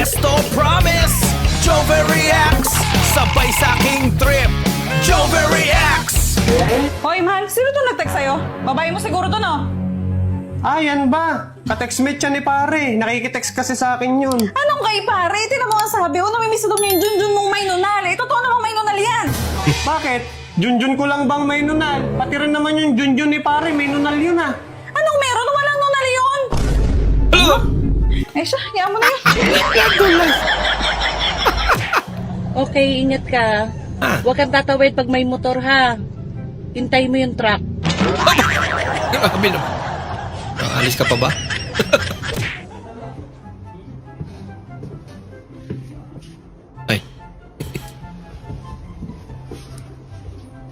Esto promise, Jover reacts. Sabay sa aking trip, Jover reacts. Hoy, mahal, sino to nag-text sa'yo? Babae mo siguro to, no? Ah, yan ba? Ka-textmate siya ni pare. Nakikitext kasi sa akin yun. Anong kay pare? Tinan mo ang sabi, namimiss daw niya yung Junjun mong may nunal. Totoo namang may nunal yan. Bakit? Junjun ko lang bang may nunal? Pati rin naman yung Junjun ni pare, may nunal yun ah. Anong meron? Walang nunal yun. Eh siya, hiya mo na yun. Okay, ingat ka. Huwag kang tatawid pag may motor, ha? Hintay mo yung truck. Grabe naman. Nakaalis ka pa ba? Ay.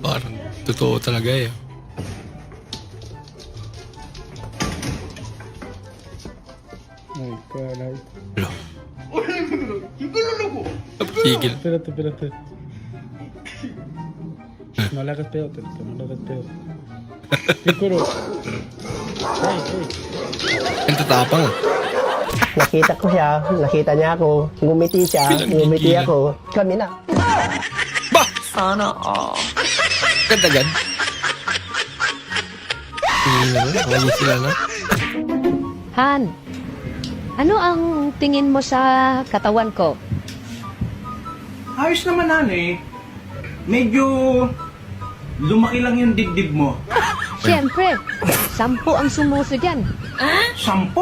Parang totoo talaga eh. Hello. Tigil. Espérate. No le hagas pedo, Terito, no le hagas pedo. Sí, pero... Ay. Ang tatapang ah. Nakita ko siya, nakita niya ako, ngumiti siya, ngumiti ako, kami na. Ba! Sana Ganda-gad. Wali sila na. Han, ano ang tingin mo sa katawan ko? Ayos naman, eh. Medyo lumaki lang yung dibdib mo. Siyempre, 10 ang sumuso dyan. 10.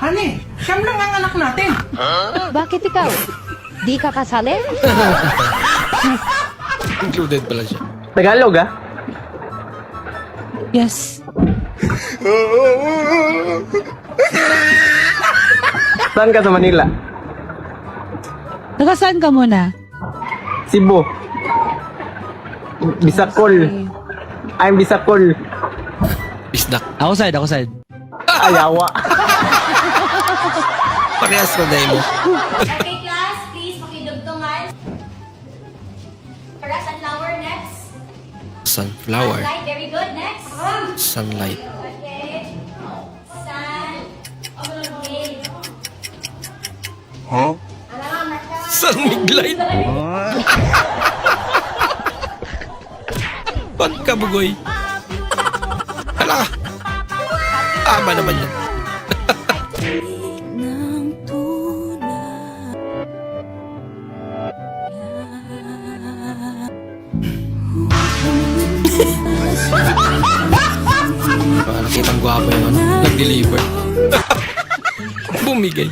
Honey, siyam lang ang anak natin. Bakit ikaw? Di ka kasali? Included pala siya. Tagalog ah? Yes. Saan ka sa Manila? Nakasaan ka muna? Cebu. Bisakol. I'm Bisakol. Bisdak. Ako side. Ayawa. Parehas na dahil mo. Okay, class, please, makidugtungan. Para sunflower next. Sunflower. Sunlight, very good. Next. Sunlight. Okay. Sun. Okay. Sunlight. Pagkabugoy. Hala. Tama naman yan. Nakitang gwapo yun. Nag-deliver. Bumigay.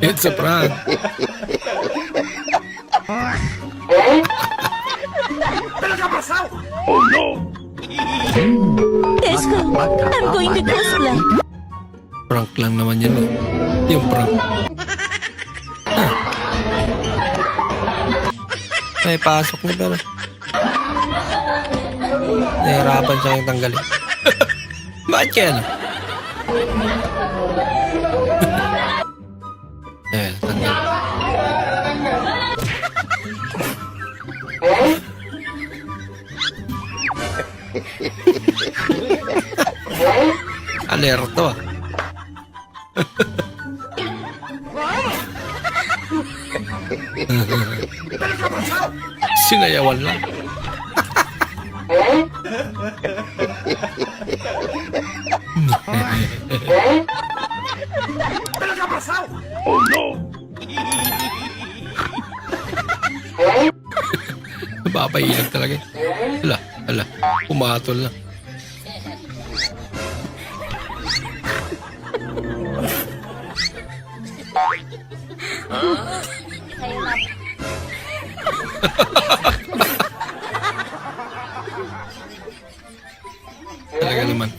It's a prank. Tesco, I'm going to Tesla. Prank lang naman yan eh. Yung prank. Ay, pasok na pero. Nahirapan siya yung tanggalin. Bakit yan? Tanggal. Alerto ah. Sinayawan lang. Oh no! Napapailag talaga. Hala. Pumatol na. Talaga naman.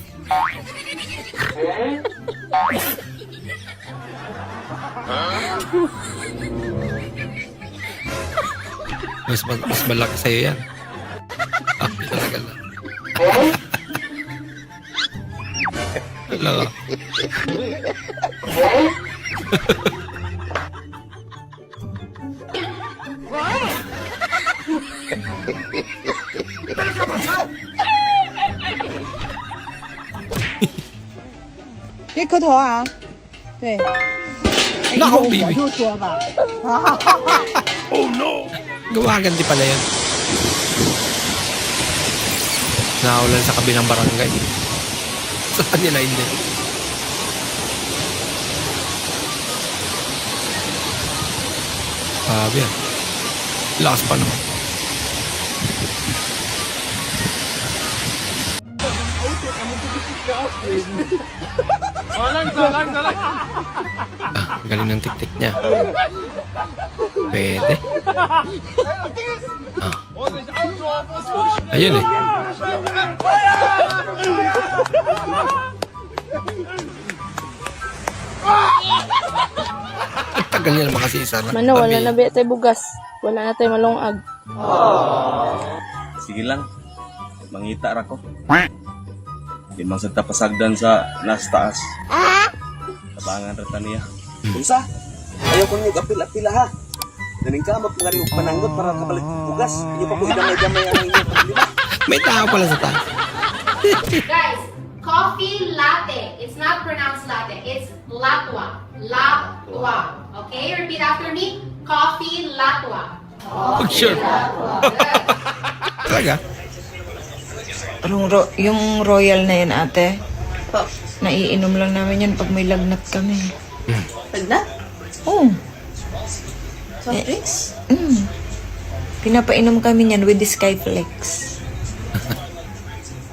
Mas malaki sa'yo yan. Talaga na. Lala. Cái cơ thỏ à? Đây. Nako, baby. Oh no! Gumaganti pala yan. Naulan sa kabilang barangay. Sa kanila hindi. Sabi yan. Lakas pa naman. Galing ng tik-tik niya. Pwede. Ayun eh. Ang tagal niya naman kasi isa na. Mano, wala na ba tayo bugas? Wala na tayo malungag. Sige lang. Mangita ra ko. Di man sa tapasagdan sa nas taas. Tabangan rata niya. Unsa? Ayaw ko niyo apil-apila ha. Daning ka mapangari og pananggot para kapalit bugas. Inyo pa ko gamay-gamay ang inyo paglima. May tao pala sa taas. Guys, coffee latte. It's not pronounced latte. It's latwa. Latwa. Okay, repeat after me. Coffee latwa. Oh, sure. Talaga? Yung royal na yan, ate. Naiinom lang namin yan pag may lagnat kami. Lagnat? Oo. Soft drinks? Pinapainom kami yan with the Skyflex.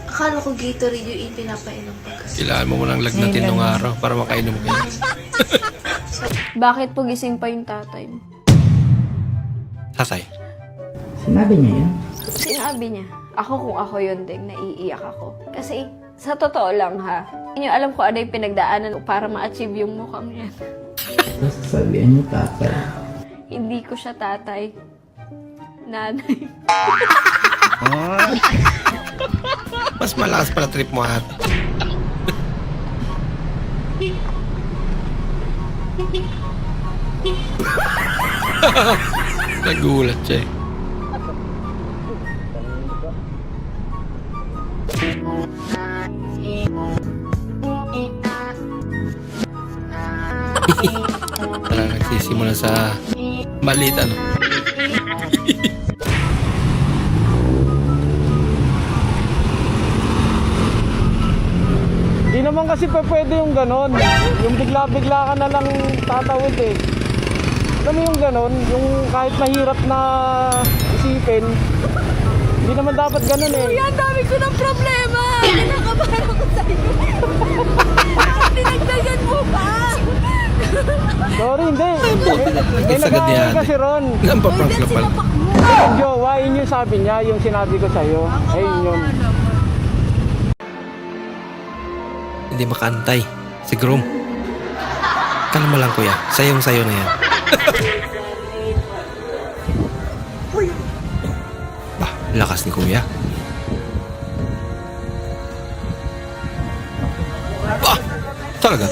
Akala ko Gatorade yung pinapainom pag Kailangan mo munang lagnatin nung araw para makainom ka. Bakit po gising pa yung tatay mo? Sasay. Sinabi niya yun? Sinabi niya. Ako kung ako yun din, naiiyak ako. Kasi sa totoo lang ha, inyo alam ko ano yung pinagdaanan para ma-achieve yung mukhang yan. Sasabihan niyo tatay. Hindi ko siya tatay. Nanay. Mas malakas pala trip mo ate. Nagulat siya eh. Parang nagsisimula sa maliit ano. Di naman kasi pwede yung ganon. Yung bigla-bigla ka na lang tatawid eh. Alam mo yung ganon, yung kahit mahirap na isipin, hindi naman dapat ganon eh. Ang dami ko ng problema! Kinakabahan ako sa'yo. Dinagdagan mo pa! Sorry, hindi. May Nagkasagad niya nag-aaway ate. kasi ron. Nampaprank na pala. Yung jowa, yun yung sabi niya, yung sinabi ko sa'yo. Ayun yun. Hindi makaantay. Si Grom. Kalma lang kuya. Sayong-sayo na yan. Bah, lakas ni kuya. Bah, talaga?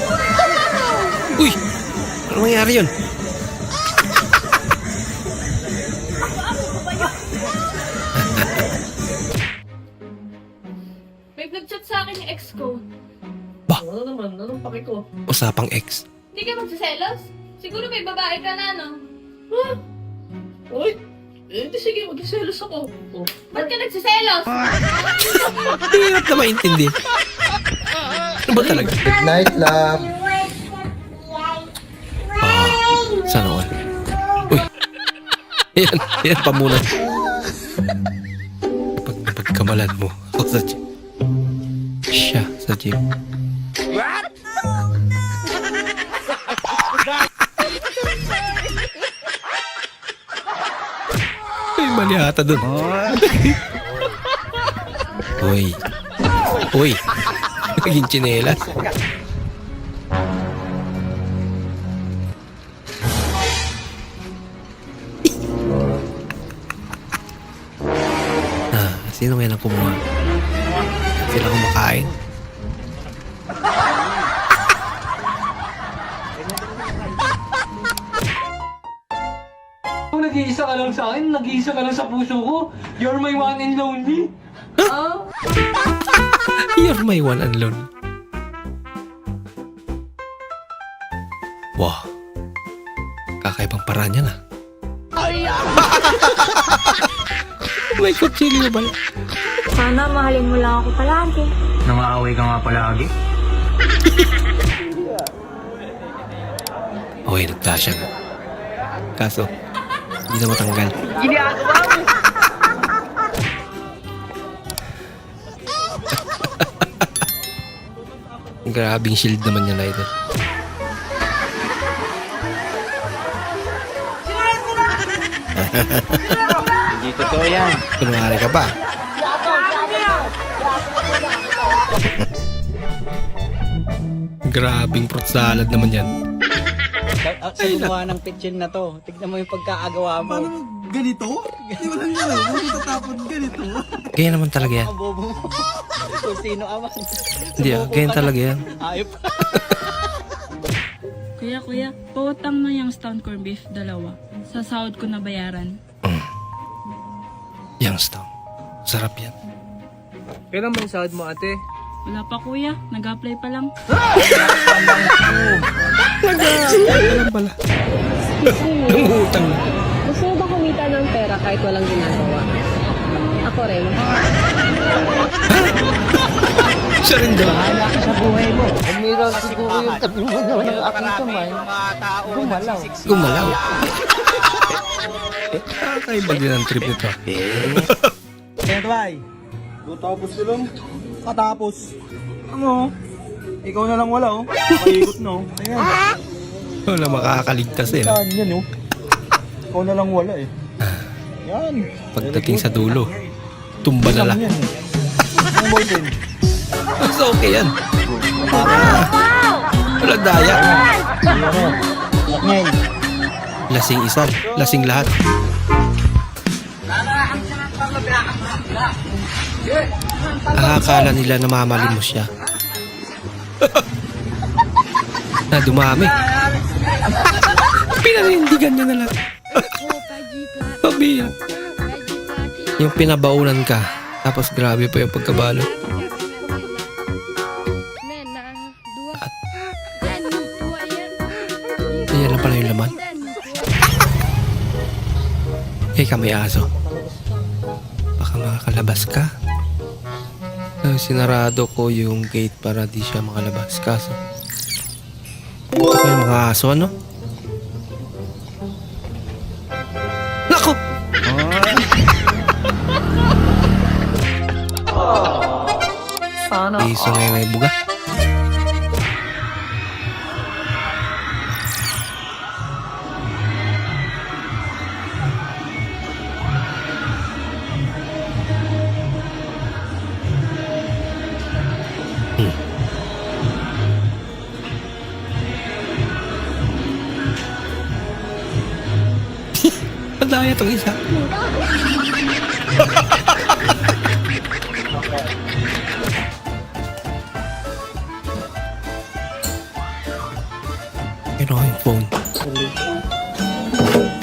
Uy! Ano mangyari yun? May nag-chat sa akin yung ex ko. Ano naman? Anong paki ko? Usapang ex. Hindi ka magsiselos? Siguro may babae ka na, no? Ha? Uy! Eh, di sige, mag-selos ako. Oh. Ba't ka nagsiselos? Hirap na maintindihan. Ano ba talaga? Good night, love. Sana all. Uy! Yan pa muna. Pagkamalan mo ako sa gym. Siya sa gym. Ay, mali ata dun. Uy. Uy. Naging tsinelas. Sino ngayon ang kumuha? Sila kumakain? nag-iisa ka lang sa akin, nag-iisa ka lang sa puso ko. You're my one and lonely. You're my one and lonely. Wow. Kakaibang paraan yan, ah. May kutsilyo ba? Sana mahalin mo lang ako palagi. Nangaaway ka nga palagi. Okay, nagtasya nga. Kaso, hindi na matanggal. Grabing shield naman niya na ito. Hindi totoo yan. Kunwari ka pa. Grabing fruit salad naman yan. Sa gumawa ng pitchin na to, tignan mo yung pagkaagawa mo. Kaya naman talaga yan. Ang bobo mo. Kung sino aman. Hindi ah, kaya talaga yan. Ayop. Kuya, pautang mo yung stone corned beef, 2. Sa sahod ko na bayaran. Youngstown. Sarap yan. Kailan mo yung sahod mo, ate? Wala pa kuya, nag-apply pa lang. Alam pala. Nangutang. Gusto mo ba kumita ng pera kahit walang ginagawa? Ako rin. Siya rin daw. Bahala ka sa buhay mo. Umiral siguro yung tabi mo naman ng aking kamay. Gumalaw. Gumalaw. Kakaibag din ang trip nito. Kaya bay, tapos tulong, katapos. Ano? Ikaw na lang wala oh. Paikot no. Ayan. Wala makakaligtas eh. Saan yan oh. Ikaw na lang wala eh. Yan. Pagdating sa dulo, tumba na lang. Yan eh. Ang boy din. Mas okay yan. Wala daya. Ngayon. Lasing isa, lasing lahat. Akala nila namamalimos siya. Na dumami. Pinanindigan niya na lang. Pabiyak. Yung pinabaunan ka, tapos grabe pa yung pagkabalo. Yan lang pala yung laman. Ka may aso. Baka makakalabas ka. Sinarado ko yung gate para di siya makalabas. Kaso yung mga aso ano? Nako! Sana Iso ngayon ay buga. Madaya itong isa. Pero yung phone.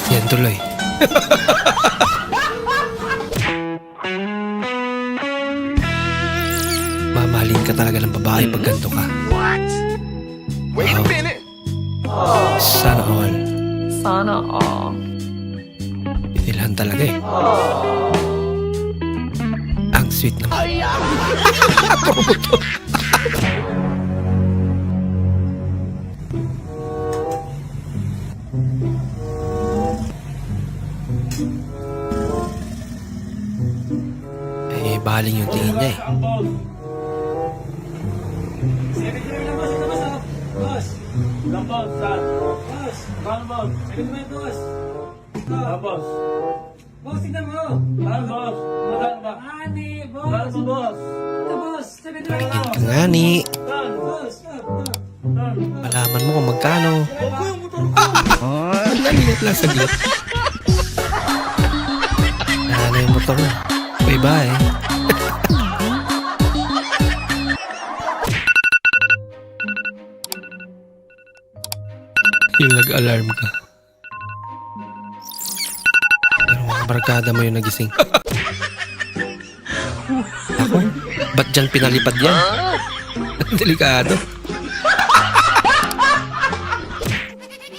Yan tuloy. Mamahalin ka talaga ng babae pag ganito ka. What? Wait a minute! Sana all. Sana all. Itilhan talaga eh. Ang sweet naman. Puro to. Eh, baling yung tingin niya eh. Tingin ka nga ni. Malaman mo kung magkano. Nalinit lang saglit. Ano yung motor mo? Bye-bye. Yung nag-alarm ka. Barkada mo yung nagising. Ako? Ba't dyan pinalipad yan? Delikado.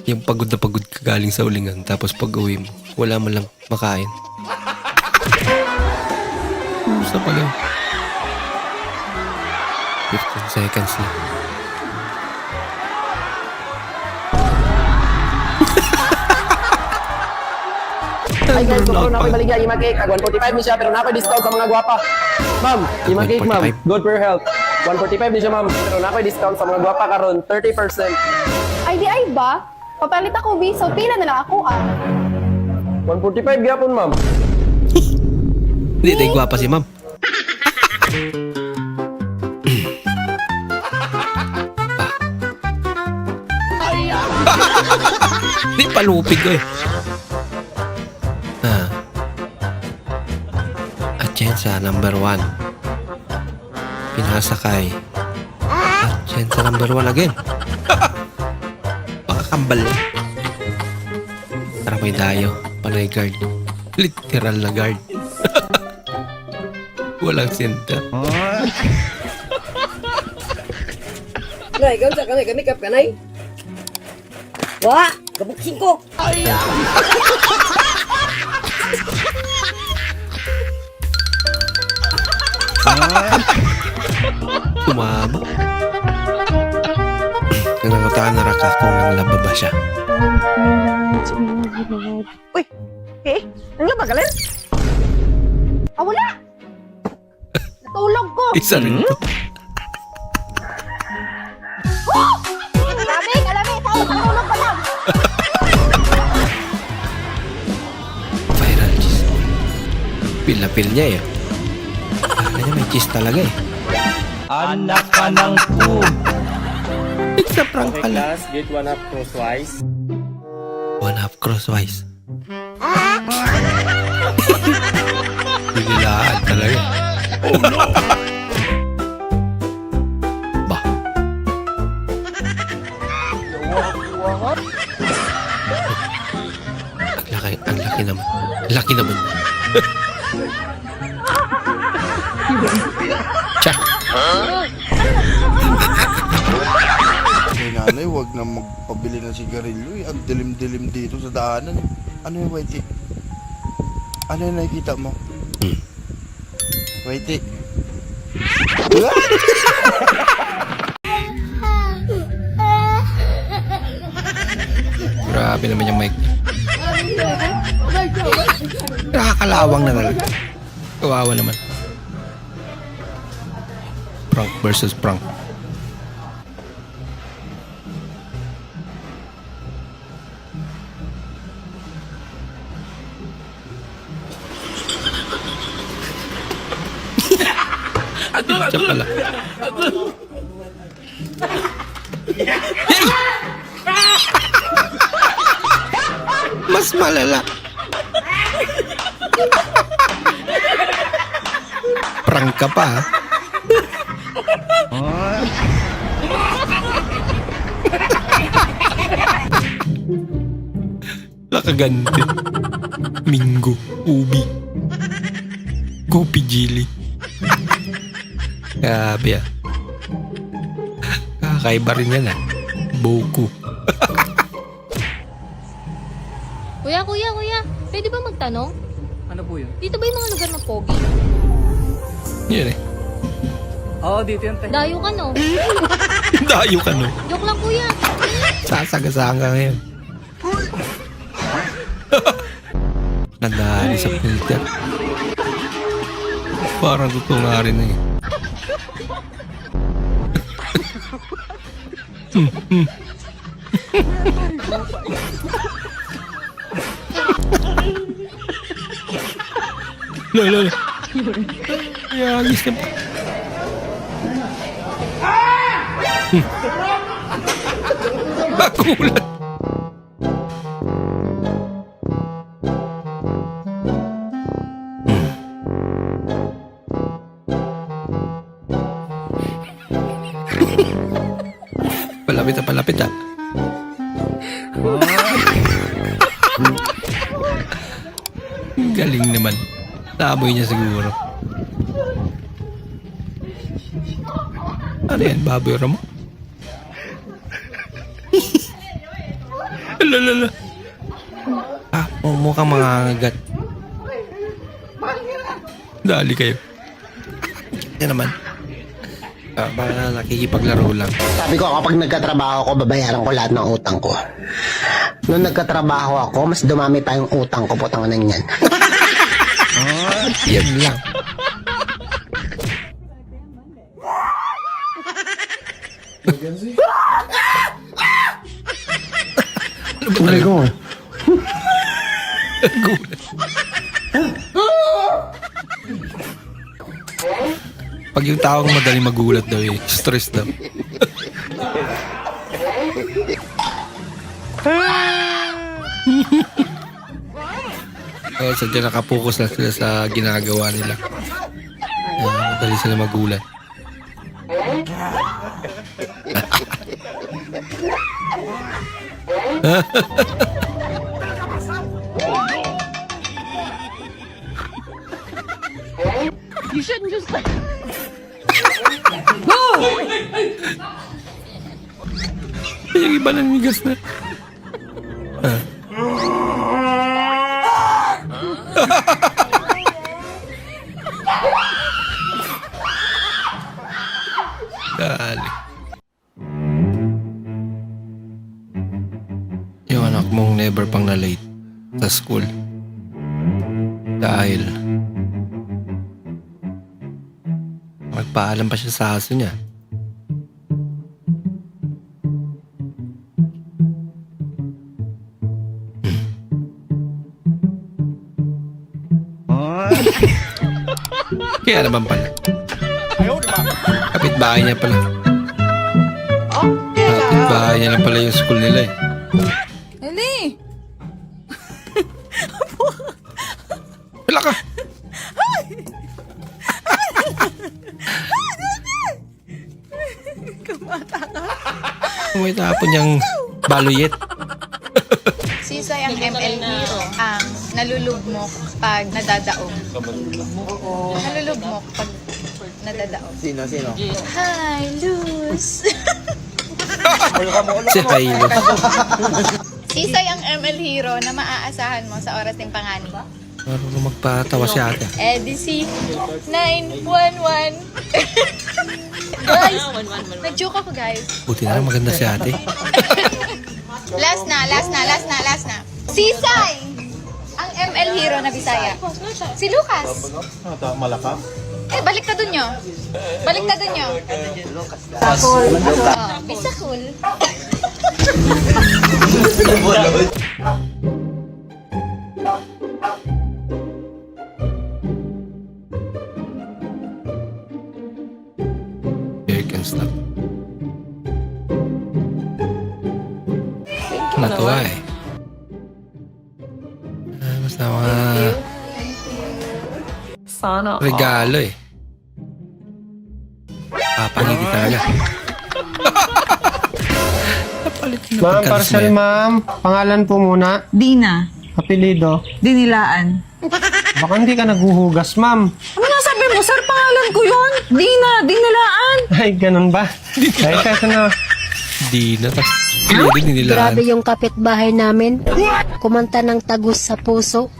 Yung pagod na pagod ka galing sa ulingan, tapos pag uwi mo, wala mo lang makain. Gusto pa lang. 15 seconds na. Ay guys, kung ako na ako'y baligya, Ima Cake. 145 ni siya, pero na ako'y discount sa mga gwapa. Ma'am, Ima Cake ma'am. 145? Good for your health. 145 ni siya ma'am, pero na ako'y discount sa mga gwapa karon 30%. Ay di ay ba? Papalit ako, B. So, pila na lang ako, 145 gyapon ma'am. Hindi, tayo gwapa si ma'am. Hindi, palupig ko eh. Atienza number 1. Pinasakay. Atienza number 1 again. Pakakambal eh. Para may dayo. Panay guard. Literal na guard. Walang center. Nay, ikaw sa kanay, kami kap kanay. Wah, kabuksin ko. Tumama. Nangangataan na raka kung nang lababa siya. Uy, ang laba ka lang? Wala! Natulog ko! Isa rin to. Alamig! Alamig! Natulog ko lang! Viral cheese. Pil-na-pil niya eh. Kaya niya may cheese talaga eh. Anak ka ng po. It's a prank pala. Get 1 up crosswise. 1 half crosswise. Binilaan talaga. Oh no! Bah. Ang laki naman. Laki naman. Tsa. Nanay, wag na magpabili ng sigarilyo eh. Ang dilim-dilim dito sa daanan. Ano yung Whitey? Ano yung nakikita mo? Whitey? Grabe naman yung mic. Nakakalawang na talaga. Kawawa naman. Prank versus prank. Siya pala. Mas malala. Prank ka pa ha? Nakaganti. Minggo. Ubi. Kopi Jili. Grabe ah. Kakaiba rin yan ah. Boku. Kuya, pwede ba magtanong? Ano po yun? Dito ba yung mga lugar ng pogi? Yan eh. Oo, dito yun tayo. Dayo ka, no? Dayo ka no. Joke lang, kuya. Sasagasaan ka ngayon. Nandaan sa filter. Parang totoo nga rin eh. Lala. Ayagis na. Nakulat. Palapit ah. Galing naman. Naamoy niya siguro. Ano yan? Baboy ramo? Lalala. Mukhang mga agat. Dali kayo. Yan naman. Baka nakikipaglaro lang. Sabi ko kapag nagkatrabaho ako, babayaran ko lahat ng utang ko. Nung nagkatrabaho ako, mas dumami pa yung utang ko, putang na yan. Yan lang. Ano ba talaga? Gulat. Pag yung taong madaling magulat daw eh, stress daw. Oh, sadya nakapokus lang sila sa ginagawa nila. Madali sila magulat. You shouldn't just like... Yung iba namigas na. Dali. Yung anak mong never pang na-late sa school. Dahil magpaalam pa siya sa aso niya. Kaya naman pala. Kapitbahay niya pala. Kapitbahay niya lang pala yung school nila eh. Eli! Wala ka! Kumata ka. May tapon niyang baluyet. Sisay ang ML hero ang nalulugmok pag nadadaong. Nalulugmok pag nadadaong. Sino? Hi, Luz! Si Hailo. Sisay ang ML hero na maaasahan mo sa oras ng pangani. Marunong magpatawa si ate. EDC 911. Guys, nag-joke ako guys. Buti na lang maganda si ate. Last na. Sisay! Ang ML hero na Bisaya. Si Lucas. Malaka? Baliktadun nyo. Bisakul. Here can stop. Natuwa eh. Basta mga Sana regalo eh. Papangiti talaga. Napalit na Ma'am, pagkalis parcel na yan. ma'am. Pangalan po muna. Dina. Apelido. Dinilaan. Baka hindi ka naghuhugas, ma'am. Ano nga sabi mo, sir? Pangalan ko yun. Dina. Dinilaan. Ay, ganun ba? Ay, kasi na. Di na. Tapos pilitin nilaan. Grabe yung kapitbahay namin. Kumanta ng tagus sa puso.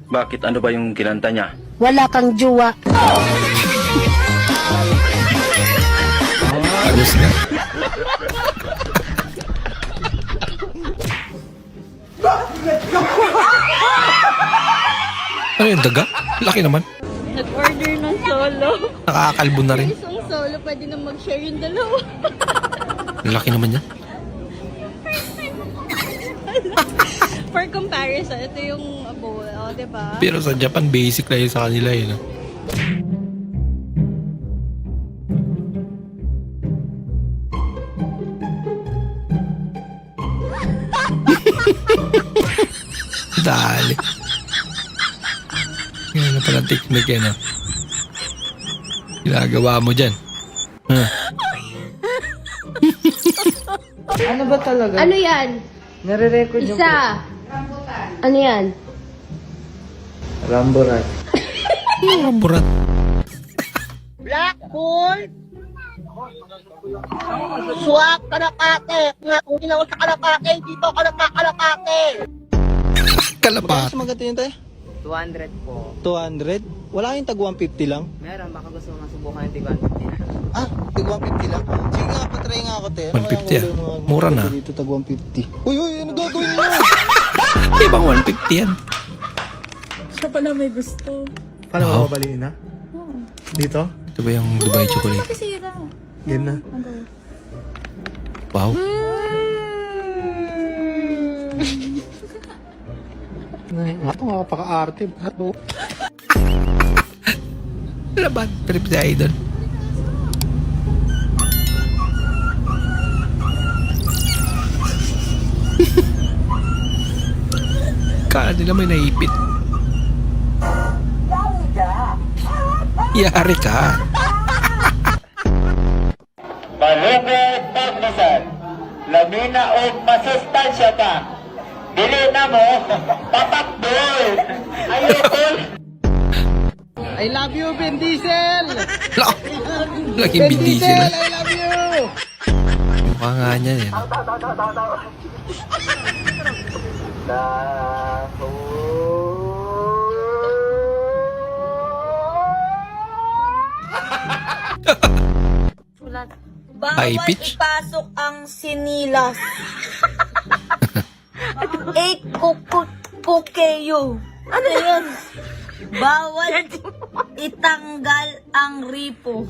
Bakit? Ano ba yung kinanta niya? Wala kang juwa. Ayos na. Ano yung daga? Laki naman. Nag-order ng solo. Nakakalbo na rin. Isang solo, pwede na mag-share yung dalawa. Laki naman yan. For comparison, ito yung bowl, diba? Pero sa Japan, basic na yun sa kanila eh. No? Dali. Yan na pala technique yan. No? Ginagawa mo dyan. Ano ba talaga? Ano yan? Nare-record yung... Isa. Ano yan? Ramborat. Ramburat. Black hole! Swak kalapate! Nga kung ginawa sa kalapate, dito ka nagkakalapate! Kalapat. Mas maganda yun tayo? 200 po. 200? Wala yung tag 150 lang? Meron, baka gusto mo masubukan yung tig 150 na. Ah, tag 150 lang? Sige nga, patry nga ako, te. 150 ah. Mura na. Dito tag 150. Uy, ano gagawin mo? Di bang 150 yan? Siya pala may gusto. Paano Wow. mo babaliin na? Dito? Ito ba yung Dubai chocolate? Game na. Wow. Nga ito, makapaka-arte. Bato. Laban. Trip si Idol. Kala nila may naipit. Yari ka. Malugod pagbisan, lamina o masustansya ka. Dili na mo, papakbol! Ayokol! I love you, Vin Diesel! Laging Vin Diesel. I love you! Mukha nga niya yan. High pitch? Ipasok ang sinilas. Kukeyo. Ano yun? Bawal itanggal ang ripo.